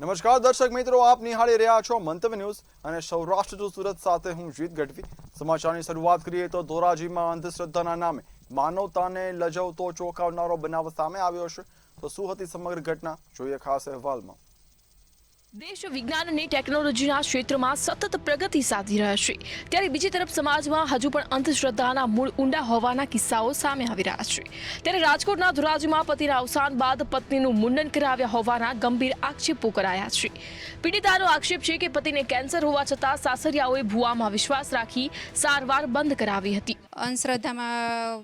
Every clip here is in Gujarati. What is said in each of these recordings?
નમસ્કાર દર્શક મિત્રો, આપ નિહાળી રહ્યા છો મંતવ્ય ન્યૂઝ અને સૌરાષ્ટ્ર ટુ સુરત સાથે હું જીત ગઢવી। સમાચારની શરૂઆત કરીએ તો ધોરાજીમાં અંધશ્રદ્ધાના નામે માનવતાને લજવતો ચોંકાવનારો બનાવ સામે આવ્યો છે। તો શું હતી સમગ્ર ઘટના, જોઈએ ખાસ અહેવાલમાં। દેશ વિજ્ઞાન અને ટેકનોલોજીના ક્ષેત્રમાં સતત પ્રગતિ સાધી રહ્યા છે, ત્યારે બીજી તરફ સમાજમાં હજુ પણ અંધશ્રદ્ધાના મૂળ ઊંડા હોવાના કિસ્સાઓ સામે આવી રહ્યા છે। ત્યારે રાજકોટના ધોરાજીમાં પતિના અવસાન બાદ પત્નીનું મુંડન કરાવ્યા હોવાના ગંભીર આક્ષેપો કરાયા છે। પીડિતાનો આક્ષેપ છે કે પતિને કેન્સર હોવા છતાં સાસરિયાઓએ ભુવામાં વિશ્વાસ રાખી સારવાર બંધ કરાવી હતી। અંધશ્રદ્ધામાં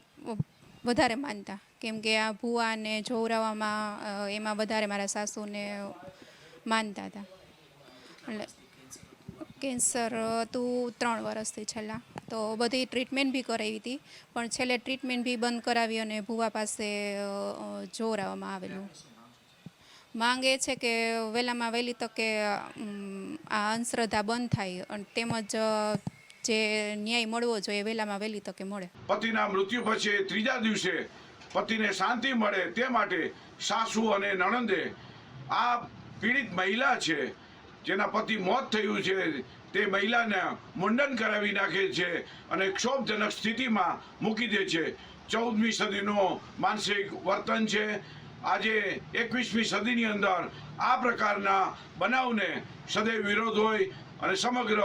વધારે માનતા, કેમ કે આ ભુવાને જોવરાવામાં એમાં વધારે મારા સાસુને માનતા હતા। એટલે કેન્સર હતું 3 વર્ષથી છેલ્લા, તો બધી ટ્રીટમેન્ટ બી કરાવી હતી, પણ છેલ્લે ટ્રીટમેન્ટ બી બંધ કરાવી અને ભુવા પાસે જોવરાવવામાં આવેલું। માંગ એ છે કે વહેલામાં વહેલી તકે આ અંધશ્રદ્ધા બંધ થાય અને તેમજ જે ન્યાય મળવો જોઈએ વહેલામાં વહેલી તકે મળે। પતિના મૃત્યુ પછી ત્રીજા દિવસે પતિને શાંતિ મળે તે માટે સાસુ અને નણંદે આ પીડિત મહિલા છે જેના પતિ મોત થયું છે તે મહિલાને મુંડન કરાવી નાખે છે અને ક્ષોભજનક સ્થિતિમાં મૂકી દે છે। 14મી સદીનું માનસિક વર્તન છે। આજે 21મી સદીની અંદર આ પ્રકારના બનાવને સદૈવ વિરોધ હોય અને સમગ્ર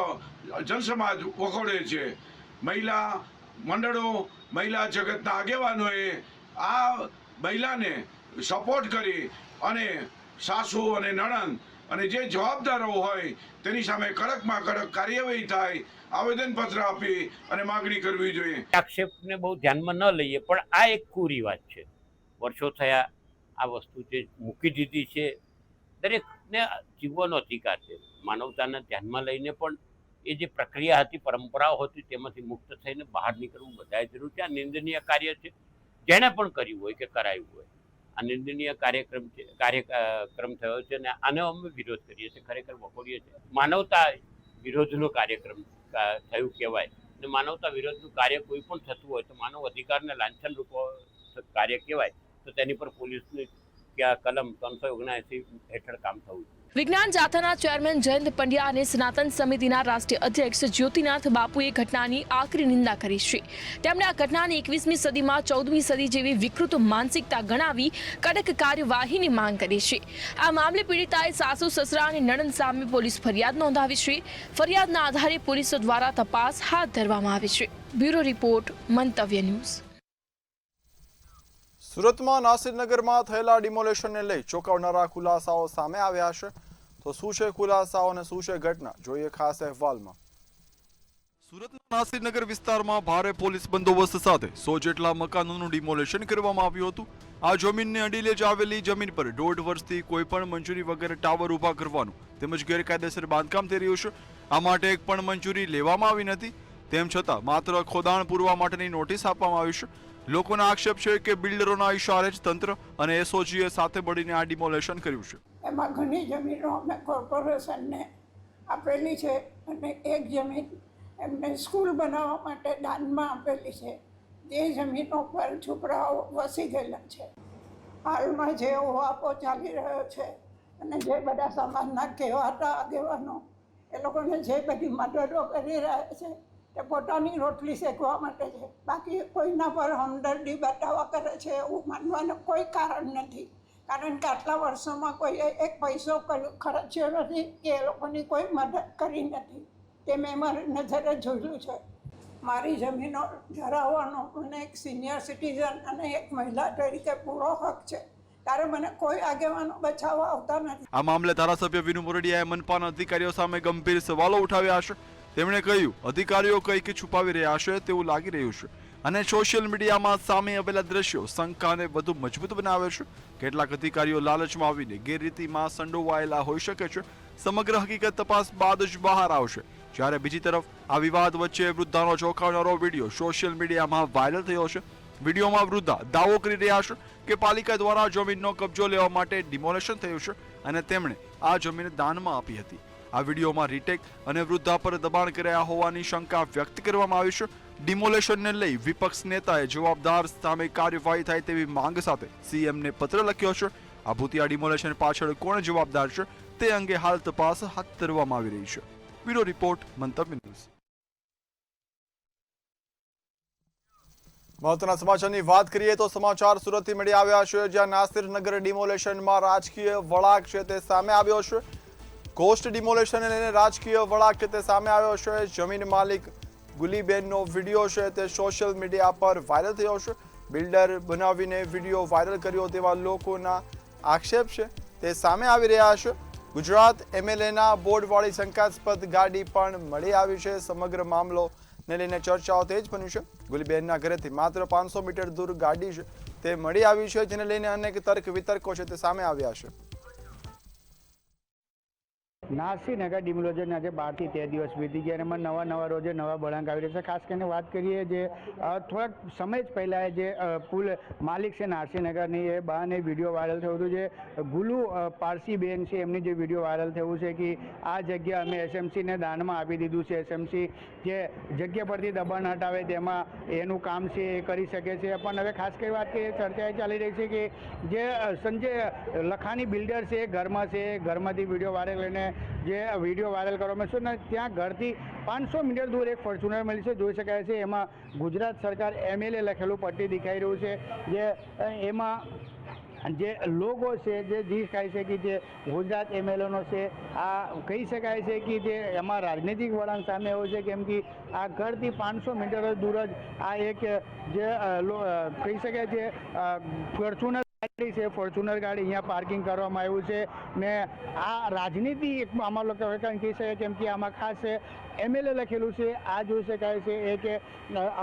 જનસમાજ વખોડે છે। મહિલા મંડળો, મહિલા જગતના આગેવાનોએ આ મહિલાને સપોર્ટ કરી અને સાસુ અને નણંદ અને જે જવાબદારો હોય તેની સામે કડકમાં કડક કાર્યવાહી થાય, આવેદનપત્ર આપી અને માગણી કરવી જોઈએ। આક્ષેપને બહુ ધ્યાનમાં ન લઈએ, પણ આ એક કુરિવાજ છે। વર્ષો થયા આ વસ્તુ જે મૂકી દીધી છે। દરેકને જીવવાનો અધિકાર છે, માનવતાને ધ્યાનમાં લઈને પણ એ જે પ્રક્રિયા હતી, પરંપરાઓ હતી, તેમાંથી મુક્ત થઈને બહાર નીકળવું બધાએ જરૂર છે। આ નિંદનીય કાર્ય છે, જેણે પણ કર્યું હોય કે કરાયું હોય, આ નિંદનીય કાર્યક્રમ થયો છે અને આનો અમે વિરોધ કરીએ છીએ, ખરેખર વખોડીએ છીએ। માનવતા વિરોધનો કાર્યક્રમ થયું કહેવાય, અને માનવતા વિરોધનું કાર્ય કોઈ પણ થતું હોય તો માનવ અધિકારને લાંછન રૂપ કાર્ય કહેવાય, તો તેની પર પોલીસની કલમ 379 હેઠળ કામ થવું જોઈએ। વિજ્ઞાન જાથાના ચેરમેન જયંત પંડ્યા અને સનાતન સમિતિના રાષ્ટ્રીય અધ્યક્ષ જ્યોતિનાથ બાપુએ ઘટનાની આકરી નિંદા કરી છે। તેમણે આ ઘટનાને 21મી સદીમાં 14મી સદી જેવી વિકૃત માનસિકતા ગણાવી કડક કાર્યવાહીની માંગ કરી છે। આ મામલે પીડિતાએ સાસુ, સસરા અને નણંદ સામે પોલીસ ફરિયાદ નોંધાવી છે। ફરિયાદના આધારે પોલીસ દ્વારા તપાસ હાથ ધરવામાં આવી છે। બ્યુરો રિપોર્ટ, મંતવ્ય ન્યૂઝ। સુરતમાં નાસિરનગરમાં થયેલા ડિમોલેશનને લઈ ચોંકાવનારા ખુલાસાઓ સામે આવ્યા છે। તો શું છે ખુલાસાઓ અને શું છે ઘટના, જોઈએ ખાસ અહેવાલમાં। સુરતના નાસિરનગર વિસ્તારમાં ભારે પોલીસ બંદોબસ્ત સાથે 100 જેટલા મકાનોનું ડિમોલેશન કરવામાં આવ્યું હતું। આ જમીનને અડીલે જ આવેલી જમીન પર 1.5 વર્ષથી કોઈ પણ મંજૂરી વગર ટાવર ઉભા કરવાનું તેમજ ગેરકાયદેસર બાંધકામ થઈ રહ્યું છે। આ માટે એક પણ મંજૂરી લેવામાં આવી નથી, તેમ છતાં માત્ર ખોદાણ પૂરવા માટેની નોટિસ આપવામાં આવી છે। લોકોના આક્ષેપ છે કે બિલ્ડરોના ઇશારે જ તંત્ર અને એસઓજીએ સાથે મળીને આ ડિમોલેશન કર્યું છે। એમાં ઘણી જમીનો અમે કોર્પોરેશનને આપેલી છે અને એક જમીન એમને સ્કૂલ બનાવવા માટે દાનમાં આપેલી છે। તે જમીનો પર છોકરાઓ વસી ગયેલા છે। હાલમાં જે ઓહાપો ચાલી રહ્યો છે અને જે બધા સમાજના કહેવાતા આગેવાનો એ લોકોને જે બધી મદદો કરી રહ્યા છે તે પોતાની રોટલી શેકવા માટે છે, બાકી કોઈના પર હમદર્દી બતાવવા કરે છે એવું માનવાનું કોઈ કારણ નથી। કારણ કે આટલા વર્ષોમાં કોઈએ એક પૈસો ખર્ચ્યો નથી કે એ લોકોની કોઈ મદદ કરી નથી, તે મેં મારી નજરે જોયું છે। મારી જમીનો ધરાવવાનો મને એક સિનિયર સિટીઝન અને એક મહિલા તરીકે પૂરો હક છે, ત્યારે મને કોઈ આગેવાનો બચાવવા આવતા નથી। આ મામલે ધારાસભ્ય વિનુ મોરડિયાએ મનપાના અધિકારીઓ સામે ગંભીર સવાલો ઉઠાવ્યા છે। તેમણે કહ્યું, અધિકારીઓ કંઈક છુપાવી રહ્યા છે તેવું લાગી રહ્યું છે અને સોશિયલ મીડિયામાં સામે આવેલા દ્રશ્યો શંકાને વધુ મજબૂત બનાવે છે। કેટલાક અધિકારીઓ લાલચમાં આવીને ગેરરીતિમાં સંડોવાયેલા હોઈ શકે છે। સમગ્ર હકીકત તપાસ બાદ જ બહાર આવશે। જ્યારે બીજી તરફ આ વિવાદ વચ્ચે વૃદ્ધાનો ચોંકાવનારો વિડીયો સોશિયલ મીડિયામાં વાયરલ થયો છે। વિડીયોમાં વૃદ્ધા દાવો કરી રહ્યા છે કે પાલિકા દ્વારા જમીનનો કબજો લેવા માટે ડિમોલેશન થયું છે અને તેમણે આ જમીન દાનમાં આપી હતી। આ વિડીયોમાં રીટેક અને વૃદ્ધા પર દબાણ કર્યા હોવાની શંકા વ્યક્ત કરવામાં આવી છે। ડિમોલેશનને લઈ વિપક્ષ નેતાએ જવાબદાર સામે કાર્યવાહી થાય તેવી માંગ સાથે સીએમને પત્ર લખ્યો છે। આ ભૂતિયા ડિમોલેશન પાછળ કોણ જવાબદાર છે તે અંગે હાલ તપાસ હાથ ધરવામાં આવી રહી છે. બ્યુરો રિપોર્ટ, મંતવ્ય ન્યૂઝ. મહત્વના સમાચારની વાત કરીએ તો સમાચાર સુરતથી મળી આવ્યા છે, જ્યાં નાસિરનગર ડિમોલેશનમાં રાજકીય વળાંક છે તે સામે આવ્યો છે. કોસ્ટ ડિમોલેશનને લઈને રાજકીય વળાંક છે તે સામે આવ્યો છે. જમીન માલિક ગુલીબેનનો વિડીયો છે તે સોશિયલ મીડિયા પર વાયરલ થયો છે. બિલ્ડર બનાવીને વિડીયો વાયરલ કર્યો તેવા લોકોના આક્ષેપ છે તે સામે આવી રહ્યા છે. ગુજરાત એમએલએના બોર્ડવાળી શંકાસ્પદ ગાડી પણ મળી આવી છે. સમગ્ર મામલો ને લઈને ચર્ચાઓ તેજ બન્યું છે. ગુલીબેનના ઘરેથી માત્ર 500 મીટર દૂર ગાડી છે તે મળી આવી છે, જેને લઈને અનેક તર્ક વિતર્કો છે તે સામે આવ્યા છે. નાસિરનગર ડિમોલેશન આજે 12 થી 13 દિવસ વીતી ગયા અને એમાં નવા રોજે નવા વળાંક આવી રહ્યા છે. ખાસ કરીને વાત કરીએ જે થોડાક સમય જ પહેલાં જે પુલ માલિક છે નાસિરનગરની, એ બહાને વિડીયો વાયરલ થયું હતું. જે ગુલુ પારસીબેન છે એમની જે વિડીયો વાયરલ થયું છે કે આ જગ્યા અમે એસએમસીને દાનમાં આપી દીધું છે. એસએમસી જે જગ્યા પરથી દબાણ હટાવે તેમાં એનું કામ છે એ કરી શકે છે. પણ હવે ખાસ કરી વાત કરીએ, ચર્ચા એ ચાલી રહી છે કે જે સંજય લખાણી બિલ્ડર છે ઘરમાં છે, ઘરમાંથી વિડીયો વાયરલ લઈને જે વિડીયો વાયરલ કરવામાં છે ને ત્યાં ઘરથી 500 મીટર દૂર એક ફોર્ચ્યુનર મળી છે, જોઈ શકાય છે. એમાં ગુજરાત સરકાર એમએલએ લખેલું પટ્ટી દેખાઈ રહ્યું છે. જે એમાં જે લોગો છે જે દેખાય છે કે જે ગુજરાત એમએલએનો છે. આ કહી શકાય છે કે જે એમાં રાજનૈતિક વળાંક સામે આવ્યો છે, કેમ કે આ ઘરથી 500 મીટર દૂર જ આ એક જે કહી શકાય છે ફોર્ચ્યુનર ગાડી છે. ફોર્ચ્યુનર ગાડી અહીંયા પાર્કિંગ કરવામાં આવ્યું છે ને આ રાજનીતિ આમાં લોકો કહી શકે, કેમ કે આમાં ખાસ એમએલએ લખેલું છે. આ જોઈ શકાય છે એક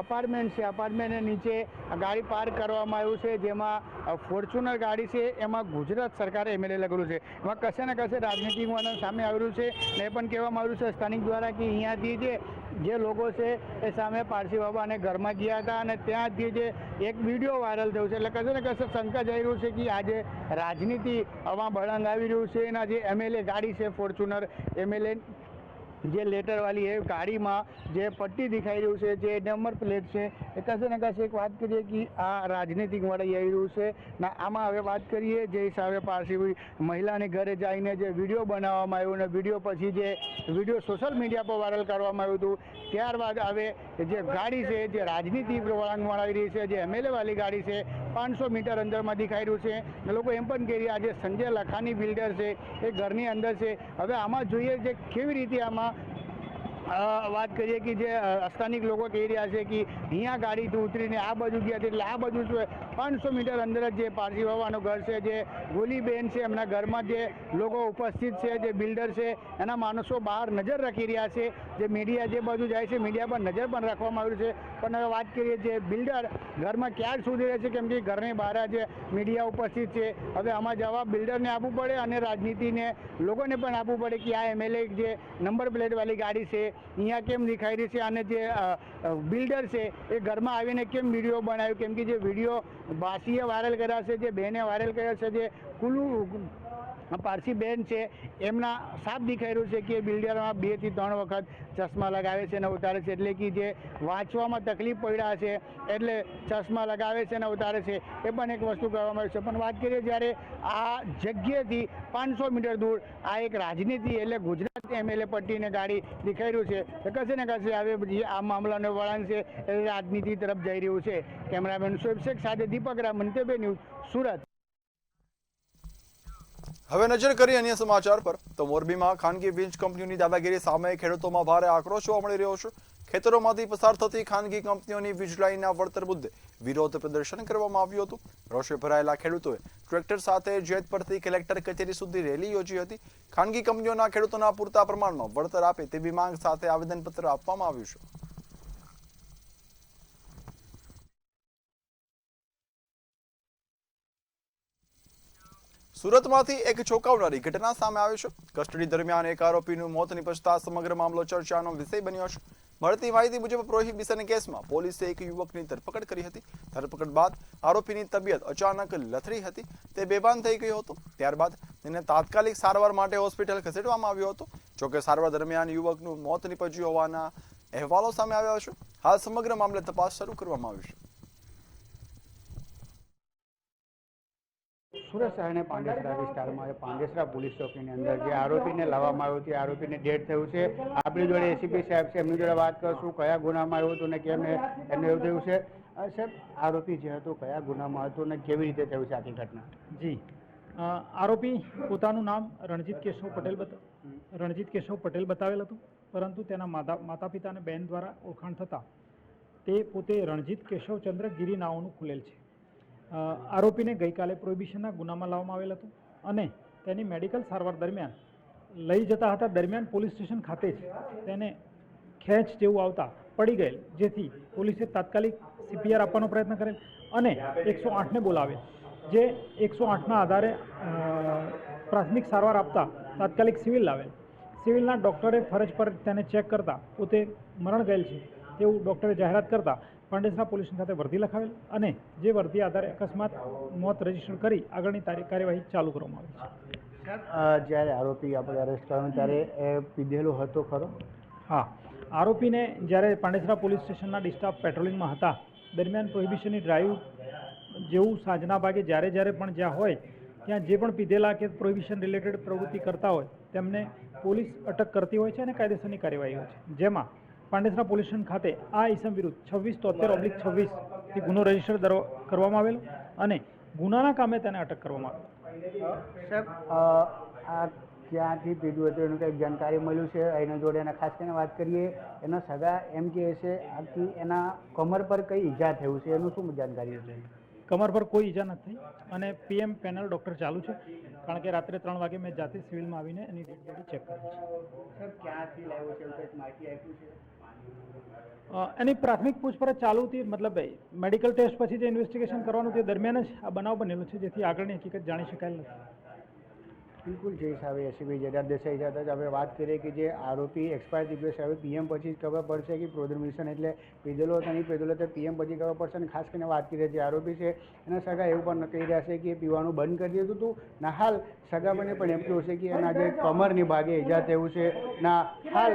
અપાર્ટમેન્ટ છે, અપાર્ટમેન્ટની નીચે ગાડી પાર્ક કરવામાં આવ્યું છે, જેમાં ફોર્ચ્યુનર ગાડી છે એમાં ગુજરાત સરકારે એમએલએ લખેલું છે. એમાં કશે ને કશે રાજનીતિક વલણ સામે આવેલું છે ને એ પણ કહેવામાં આવ્યું છે સ્થાનિક દ્વારા કે અહીંયાથી જે લોકો છે એ સામે પારસી બાબાને ઘરમાં ગયા હતા અને ત્યાંથી જે એક વિડીયો વાયરલ થયો છે. એટલે કશે ને કશે શંકા જઈ રહ્યું છે કે આજે રાજનીતિ આમાં બળંગ આવી રહ્યું છે. એના જે એમએલએ ગાડી છે ફોર્ચ્યુનર એમએલએ જે લેટરવાળી એ ગાડીમાં જે પટ્ટી દેખાઈ રહ્યું છે, જે નંબર પ્લેટ છે, એ કશે ને કશે એક વાત કરીએ કે આ રાજનીતિક વળાઈ આવી રહ્યું છે ને આમાં હવે વાત કરીએ જે હિસાબે પારસી મહિલાને ઘરે જઈને જે વિડીયો બનાવવામાં આવ્યો ને વિડીયો પછી જે વિડીયો સોશિયલ મીડિયા પર વાયરલ કરવામાં આવ્યું હતું, ત્યારબાદ હવે જે ગાડી છે જે રાજનીતિ વળાંક મળાવી રહી છે, જે એમએલએ વાળી ગાડી છે 500 મીટર અંદરમાં દેખાઈ રહ્યું છે. લોકો એમ પણ કહી રહ્યા છે સંજય લખાણી બિલ્ડર છે એ ઘરની અંદર છે. હવે આમાં જોઈએ જે કેવી રીતે આમાં વાત કરીએ કે જે સ્થાનિક લોકો કહી રહ્યા છે કે અહીંયા ગાડીથી ઉતરીને આ બાજુ ગયા એટલે આ બાજુ શું 500 મીટર અંદર જ જે પારસી બાબાનું ઘર છે, જે ગોલીબેન છે એમના ઘરમાં જે લોકો ઉપસ્થિત છે, જે બિલ્ડર છે એના માણસો બહાર નજર રાખી રહ્યા છે. જે મીડિયા જે બાજુ જાય છે મીડિયા પર નજર પણ રાખવામાં આવ્યું છે. પણ હવે વાત કરીએ જે બિલ્ડર ઘરમાં ક્યાં સુધી રહે છે, કેમ કે ઘરની બહાર જે મીડિયા ઉપસ્થિત છે. હવે આમાં જવાબ બિલ્ડરને આપવું પડે અને રાજનીતિને લોકોને પણ આપવું પડે કે આ એમએલએ જે નંબર પ્લેટવાળી ગાડી છે અહીંયા કેમ દેખાઈ રહી છે અને જે બિલ્ડર છે એ ઘરમાં આવીને કેમ વિડીયો બનાવ્યો, કેમ કે જે વિડીયો બાસીએ વાયરલ કર્યા છે, જે બેને વાયરલ કર્યા છે, જે કુલુ પારસી બેન છે એમના સાફ દેખાઈ રહ્યું છે કે બિલ્ડરમાં 2 થી 3 વખત ચશ્મા લગાવે છે અને ઉતારે છે, એટલે કે જે વાંચવામાં તકલીફ પડ્યા છે એટલે ચશ્મા લગાવે છે અને ઉતારે છે. એ પણ એક વસ્તુ કરવામાં આવી છે. પણ વાત કરીએ જ્યારે આ જગ્યાથી 500 મીટર દૂર આ એક રાજનીતિ એટલે ગુજરાત એમએલએ પટ્ટીને ગાડી દેખાઈ રહ્યું છે, તો કશે ને કશે હવે આ મામલાનો વળાંક છે એ રાજનીતિ તરફ જઈ રહ્યું છે. કેમેરામેન શોએબ શેખ સાથે દીપક રામ, મંતવ્ય ન્યૂઝ, સુરત. હવે નજર કરીએ અન્ય સમાચાર પર તો મોરબીમાં ખાનગી વીજ કંપનીઓની દાદાગીરી સામે ખેડૂતોમાં ભારે આક્રોશ જોવા મળી રહ્યો છે. ખેતરોમાંથી પસાર થતી ખાનગી કંપનીઓની વીજ લાઈનના વળતર મુદ્દે વિરોધ પ્રદર્શન કરવામાં આવ્યું હતું. રોષે ભરાયેલા ખેડૂતોએ ટ્રેક્ટર સાથે જેતપુરથી કલેક્ટર કચેરી સુધી રેલી યોજી હતી. ખાનગી કંપનીઓના ખેડૂતોના પૂરતા પ્રમાણમાં વળતર આપે તેવી માંગ સાથે આવેદનપત્ર આપવામાં આવ્યું છે. સુરતમાંથી એક ચોંકાવનારી ઘટના સામે આવી છે. કસ્ટડી દરમિયાન એક આરોપીનું મોત નિપજતા સમગ્ર મામલો ચર્ચાનો વિષય બન્યો છે. મળતી માહિતી મુજબ પ્રોહિબિશન કેસમાં પોલીસે એક યુવકની ધરપકડ કરી હતી. ધરપકડ બાદ આરોપીની તબિયત અચાનક લથડી હતી, તે બેભાન થઈ ગયો હતો. ત્યારબાદ તેને તાત્કાલિક સારવાર માટે હોસ્પિટલ ખસેડવામાં આવ્યો હતો. જોકે સારવાર દરમિયાન યુવકનું મોત નિપજ્યું હોવાના અહેવાલો સામે આવ્યા છે. હાલ સમગ્ર મામલે તપાસ શરૂ કરવામાં આવી છે. સુરત શહેરના પાંડેસરા વિસ્તારમાં પાંડેસરા પોલીસ ચોકીની અંદર જે આરોપીને લાવવામાં આવ્યો છે, આરોપીને ડેથ થયું છે. આપણી જોડે એસીપી સાહેબ છે, એમની જોડે વાત કરશું કયા ગુનામાં આવ્યું હતું ને કેમ એમને એવું થયું છે. સાહેબ, આરોપી જે હતું કયા ગુનામાં હતું ને કેવી રીતે થયું છે આખી ઘટના? જી, આરોપી પોતાનું નામ રણજીત કેશવ પટેલ બતાવેલ હતું, પરંતુ તેના માતા પિતા અને બહેન દ્વારા ઓળખાણ થતાં તે પોતે રણજીત કેશવચંદ્ર ગિરી નાઓનું ખુલેલ છે. આરોપીને ગઈકાલે પ્રોહિબિશનના ગુનામાં લાવવામાં આવેલ હતો અને તેની મેડિકલ સારવાર દરમિયાન લઈ જતા હતા દરમિયાન પોલીસ સ્ટેશન ખાતે જ તેને ખેંચ જેવું આવતા પડી ગયેલ, જેથી પોલીસે તાત્કાલિક CPR આપવાનો પ્રયત્ન કરેલ અને 108ને બોલાવેલ, જે 108ના આધારે પ્રાથમિક સારવાર આપતા તાત્કાલિક સિવિલ લાવેલ. સિવિલના ડૉક્ટરે ફરજ પર તેને ચેક કરતા પોતે મરણ ગયેલ છે તેવું ડૉક્ટરે જાહેરાત કરતા પાંડેસરા પોલીસ ખાતે વર્દી લખાવેલ અને જે વર્દી આધારે અકસ્માત મોત રજીસ્ટર કરી આગળની કાર્યવાહી ચાલુ કરવામાં આવી છે. જ્યારે આરોપી આપણે અરેસ્ટ કરવાનો ત્યારે એ પીધેલો હતો ખરો? હા, આરોપીને જ્યારે પાંડેસરા પોલીસ સ્ટેશનના ડિસ્ટાફ પેટ્રોલિંગમાં હતા દરમિયાન પ્રોહિબિશનની ડ્રાઈવ જેવું સાંજના ભાગે જ્યારે પણ જ્યાં હોય ત્યાં જે પણ પીધેલા કે પ્રોહિબિશન રિલેટેડ પ્રવૃત્તિ કરતા હોય તેમને પોલીસ અટક કરતી હોય છે અને કાયદેસરની કાર્યવાહી હોય છે. જેમાં પાંડેસરા પોલીસ સ્ટેશન ખાતે આ ઇસમ વિરુદ્ધ 2673/26 થી ગુનો રજીસ્ટર કરવામાં આવેલો અને ગુનાના કામે તેને અટક કરવામાં આવેલો. સાહેબ, આ ક્યાંથી પીધું હતું એનું કંઈક જાણકારી મળ્યું છે એના જોડે? અને ખાસ કરીને વાત કરીએ એના સગા એમ કહે છે આથી એના કમર પર કઈ ઈજા થયું છે, એનું શું જાણકારી છે? કમર પર કોઈ ઈજા નથી અને PM પેનલ ડૉક્ટર ચાલુ છે, કારણ કે રાત્રે 3 વાગે મેં જાતે સિવિલમાં આવીને એની ડેડ બોડી ચેક કરી છે. સાહેબ, ક્યાંથી લાવ્યો છે એવું કંઈક માહિતી આપી છે? એની પ્રાથમિક પૂછપરછ ચાલુ હતી, મતલબ મેડિકલ ટેસ્ટ પછી જે ઇન્વેસ્ટિગેશન કરવાનું તે દરમિયાન જ આ બનાવ બનેલો છે, જેથી આગળની હકીકત જાણી શકાયેલ નથી. બિલકુલ, જે હિસાબે એસીપી જયરાજ દેસાઈ સાથે જ આપણે વાત કરીએ કે જે આરોપી એક્સપાયર થઈ ગયો છે, હવે PM પછી જ ખબર પડશે કે પ્રોહિબિશન એટલે પીધેલો હતો નહીં પીધેલો તો PM પછી ખબર પડશે. અને ખાસ કરીને વાત કરીએ જે આરોપી છે એના સગા એવું પણ કહી રહ્યા છે કે પીવાનું બંધ કરી દીધું હતું. ના હાલ સગાને પણ એમ કહ્યું છે કે એના જે કમરની ભાગે ઈજા થયું છે. ના હાલ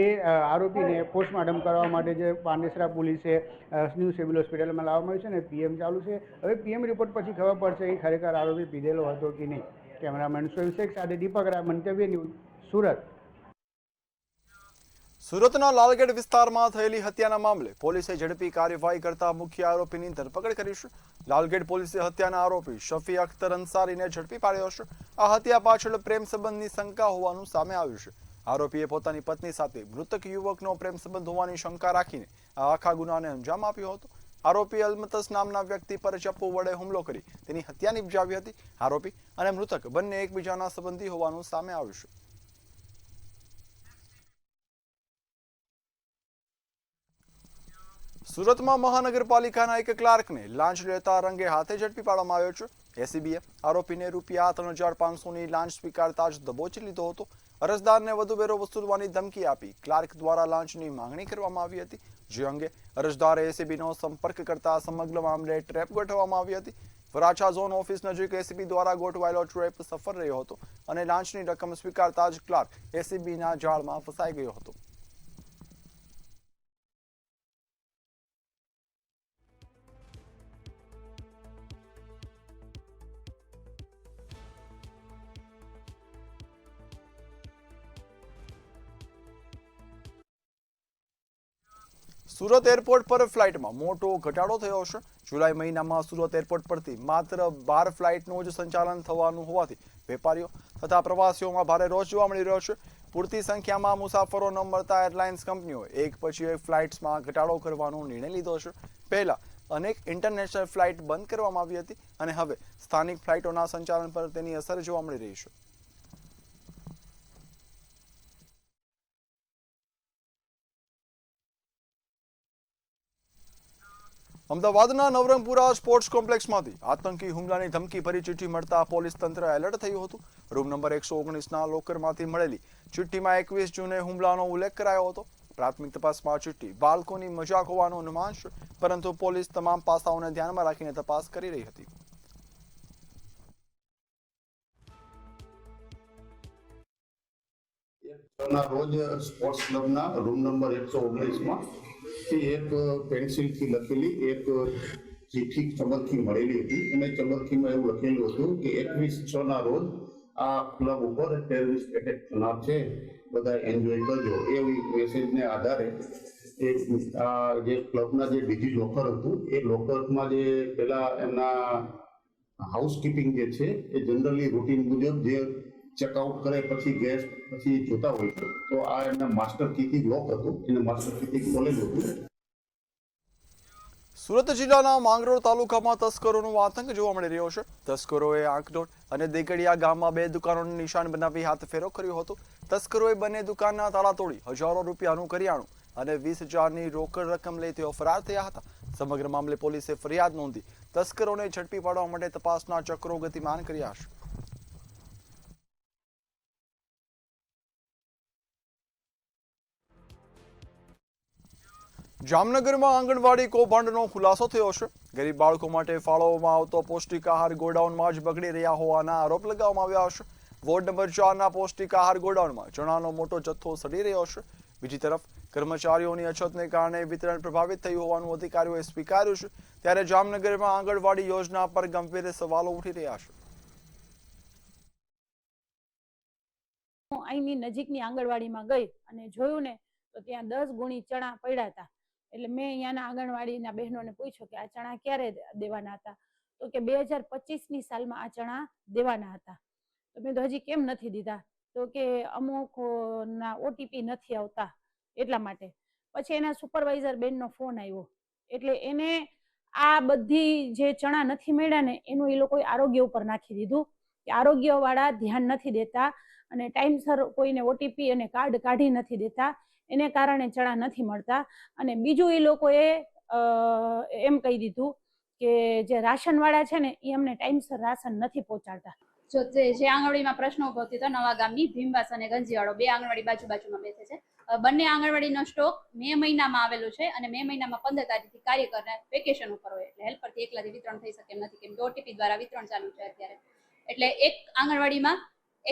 એ આરોપીને પોસ્ટમોર્ટમ કરવા માટે જે પાંડેસરા પોલીસે ન્યૂ સિવિલ હોસ્પિટલમાં લાવવામાં આવ્યું છે ને PM ચાલુ છે. હવે PM રિપોર્ટ પછી ખબર પડશે કે ખરેખર આરોપી પીધેલો હતો કે નહીં. કેમેરામેન સોહિલ શેખ સાથે દીપક રાય, મંતવ્ય ન્યૂઝ, સુરત. સુરતના લાલગેટ વિસ્તારમાં થયેલી હત્યાના મામલે પોલીસે ઝડપી કાર્યવાહી કરતા મુખ્ય આરોપીની ધરપકડ કરી છે. લાલગેટ પોલીસે હત્યાના આરોપી શફી અખ્તર અંસારીને ઝડપી પાડ્યો છે. આ હત્યા પાછળ પ્રેમ સંબંધની શંકા હોવાનું સામે આવ્યું છે. આરોપીએ પોતાની પત્ની સાથે મૃતક યુવકનો પ્રેમ સંબંધ હોવાની શંકા રાખીને આ આખા ગુનાને અંજામ આપ્યો હતો. આરોપી અલમતસ નામના વ્યક્તિ પર ચપ્પુ વડે હુમલો કરી તેની હત્યા નિપજાવી હતી. આરોપી અને મૃતક બંને એકબીજાના સંબંધી હોવાનું સામે આવ્યું છે. સુરતમાં મહાનગરપાલિકાના એક ક્લાર્કને લાંચ લેતા રંગે હાથે ઝડપી પાડવામાં આવ્યો છે. એસીબીએ આરોપીને રૂપિયા 3500ની લાંચ સ્વીકારતા જ દબોચી લીધો હતો. અરજદારને વધુ વેરો વસૂલવાની ધમકી આપી ક્લાર્ક દ્વારા લાંચની માંગણી કરવામાં આવી હતી, જે અંગે અરજદારે એસીબીનો સંપર્ક કરતા સમગ્ર મામલે ટ્રેપ ગોઠવવામાં આવી હતી. વરાછા ઝોન ઓફિસ નજીક એસીબી દ્વારા ગોઠવાયેલો ટ્રેપ સફળ રહ્યો હતો અને લાંચની રકમ સ્વીકારતા જ ક્લાર્ક એસીબીના જાળમાં ફસાઈ ગયો હતો. સુરત એરપોર્ટ પર ફ્લાઇટમાં મોટો ઘટાડો થયો છે. જુલાઈ મહિનામાં સુરત એરપોર્ટ પરથી માત્ર 12 ફ્લાઇટનું જ સંચાલન થવાનું હોવાથી વેપારીઓ તથા પ્રવાસીઓમાં ભારે રોષ જોવા મળી રહ્યો છે. પૂરતી સંખ્યામાં મુસાફરો ન મળતા એરલાઇન્સ કંપનીઓએ એક પછી એક ફ્લાઇટ્સમાં ઘટાડો કરવાનો નિર્ણય લીધો છે. પહેલા અનેક ઇન્ટરનેશનલ ફ્લાઇટ બંધ કરવામાં આવી હતી અને હવે સ્થાનિક ફ્લાઇટોના સંચાલન પર તેની અસર જોવા મળી રહી છે. અમદાવાદના નવરંગપુરા સ્પોર્ટ્સ કોમ્પ્લેક્સમાંથી આતંકી હુમલાની ધમકી ભરી ચિઠ્ઠી મળતા પોલીસ તંત્ર એલર્ટ થયું હતું. રૂમ નંબર 119ના લોકરમાંથી મળેલી ચિઠ્ઠીમાં 21 જૂને હુમલાનો ઉલ્લેખ કરાયો હતો. પ્રાથમિક તપાસમાં ચિઠ્ઠી બાળકોની મજાક હોવાનું અનુમાન છે, પરંતુ પોલીસ તમામ પાસાઓને ધ્યાનમાં રાખીને તપાસ કરી રહી હતી. રોજ સ્પોર્ટ્સ ક્લબના રૂમ નંબર 119માં એક પેન્સિલથી લખેલી એક ચિઠ્ઠી ચબરખી મળેલી હતી અને ચબરખીમાં એવું લખેલું હતું કે 21/6 રોજ આ ક્લબ ઉપર ટેરરિસ્ટ એટેક થનાર છે, બધા એન્જોય કરજો. એવી મેસેજને આધારે આ જે ક્લબના જે ડીજી લોકર હતું એ લોકરમાં જે પેલા એમના હાઉસકીપિંગ જે છે એ જનરલી રૂટીન મુજબ જે ચેકઆઉટ કરે પછી ગેસ પછી જોતા હોય છે, તો આ એમના માસ્ટર કીથી લોક હતું, એને માસ્ટર કીથી ખોલેલું હતું. સુરત જિલ્લાના માંગરોળ તાલુકામાં તસ્કરોનો આતંક જોવા મળી રહ્યો છે. તસ્કરોએ આંકડોળ અને દેગડિયા ગામમાં 2 દુકાનોને નિશાન બનાવી હાથફેરો કર્યો હતો. તસ્કરોએ બંને દુકાનના તાળા તોડી હજારો રૂપિયાનું કરિયાણું અને 20,000ની રોકડ રકમ લઈ તેઓ ફરાર થયા હતા. સમગ્ર મામલે પોલીસે ફરિયાદ નોંધી તસ્કરોને ઝડપી પાડવા માટે તપાસના ચક્રો ગતિમાન કર્યા છે. જામનગરમાં આંગણવાડી કૌભાંડનો ખુલાસો થયો છે. ગરીબ બાળકો માટે ફાળવવામાં આવતો પૌષ્ટિક આહાર ગોડાઉનમાં જ બગડી રહ્યા હોવાના આરોપ લગાવવામાં આવ્યા છે. વોર્ડ નંબર 4ના પૌષ્ટિક આહાર ગોડાઉનમાં ચણાનો મોટો જથ્થો સડી રહ્યો છે. બીજી તરફ કર્મચારીઓની અછતને કારણે વિતરણ પ્રભાવિત થયું હોવાનું અધિકારીઓએ સ્વીકાર્યું છે. ત્યારે જામનગરમાં આંગણવાડી યોજના પર ગંભીર સવાલો ઉઠી રહ્યા છે. હું અહીંની નજીકની આંગણવાડીમાં ગઈ અને જોયું ને તો ત્યાં 10 ગુણી ચણા પડ્યા હતા. એટલે મેં અહીંયાના આંગણવાડીના બહેનોને પૂછ્યું કે આ ચણા ક્યારે દેવાના હતા, તો કે 2025ની સાલમાં આ ચણા દેવાના હતા. તો મેં તો હજી કેમ નથી દીધા, તો કે અમુક ના ઓટીપી નથી આવતા એટલા માટે. પછી એના સુપરવાઇઝર બેનનો ફોન આવ્યો એટલે એને આ બધી જે ચણા નથી મળ્યા ને એનું એ લોકોએ આરોગ્ય ઉપર નાખી દીધું કે આરોગ્યવાળા ધ્યાન નથી દેતા અને ટાઈમસર કોઈને ઓટીપી અને કાર્ડ કાઢી નથી દેતા, એને કારણે ચણા નથી મળતા. અને બીજું એ લોકોએ એમ કહી દીધું કે જે રાશનવાળા છે ને એ અમને ટાઈમસર રાશન નથી પહોંચાડતા. જે આંગણવાડીમાં પ્રશ્નો ઉભો થયો હતો, નવા ગામની ભીમવાસ અને ગંજીવાડો 2 આંગણવાડી બાજુમાં બેસે છે. બંને આંગણવાડીનો સ્ટોક મે મહિનામાં આવેલો છે અને મે મહિનામાં 15 તારીખથી કાર્યકરને વેકેશન ઉપર હોય એટલે હેલ્પરથી એકલાથી વિતરણ થઈ શકે એમ નથી, કેમ કે ઓટીપી દ્વારા વિતરણ ચાલુ છે અત્યારે. એટલે એક આંગણવાડીમાં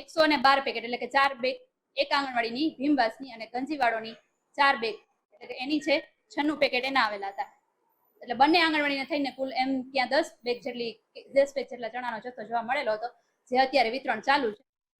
112 પેકેટ એટલે કે 4 બેગ, એક આંગણવાડીની ભીમવાસની અને ગંજીવાડોની 4 બેગ એટલે કે એની છે 96 પેકેટ એના આવેલા હતા. એટલે બંને આંગણવાડીને થઈને કુલ એમ ત્યાં 10 બેગ જેટલા ચણાનો જથ્થો જોવા મળેલો હતો, જે અત્યારે વિતરણ ચાલુ છે.